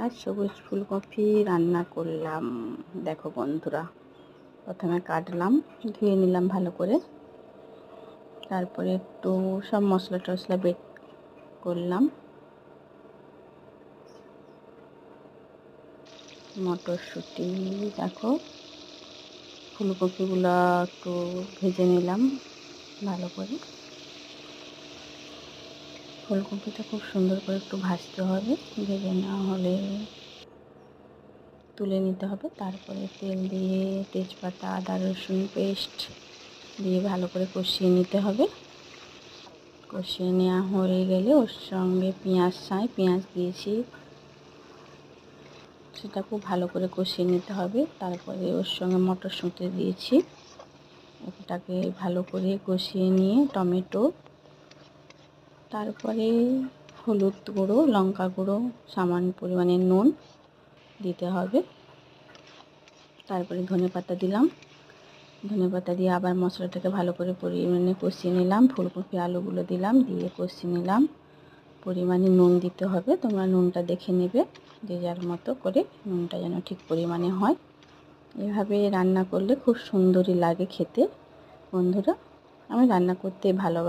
আর সবুজ ফুলকপি রান্না করলাম। দেখো বন্ধুরা, প্রথমে কাটলাম, ধুয়ে নিলাম ভালো করে, তারপরে একটু সব মশলা টশলা বেট করলাম। মটরশুঁটি, দেখো ফুলকপিগুলো একটু ভেজে নিলাম ভালো করে। ফুলকপিটা খুব সুন্দর করে একটু ভাজতে হবে, ভেজে না হলে তুলে নিতে হবে। তারপরে তেল দিয়ে তেজপাতা, আদা রসুন পেস্ট দিয়ে ভালো করে কষিয়ে নিতে হবে। কষিয়ে নেওয়া হয়ে গেলে ওর সঙ্গে পেঁয়াজ দিয়েছি, সেটা খুব ভালো করে কষিয়ে নিতে হবে। তারপরে ওর সঙ্গে মটরশুঁটি দিয়েছি, ওটাকে ভালো করে কষিয়ে নিয়ে টমেটো, তারপরে হলুদ গুঁড়ো, লঙ্কা গুঁড়ো, সামান্য পরিমাণে নুন দিতে হবে। তারপরে ধনেপাতা দিলাম, ধনেপাতা দিয়ে আবার মশলাটাকে ভালো করে পরিমাণে কষিয়ে নিলাম। ফুলকপি আলুগুলো দিলাম, দিয়ে কষিয়ে নিলাম। পরিমাণে নুন দিতে হবে, তোমরা নুনটা দেখে নেবে যে যার মতো করে, নুনটা যেন ঠিক পরিমাণে হয়। এভাবে রান্না করলে খুব সুন্দরই লাগে খেতে। বন্ধুরা, আমি রান্না করতে ভালোবাসি।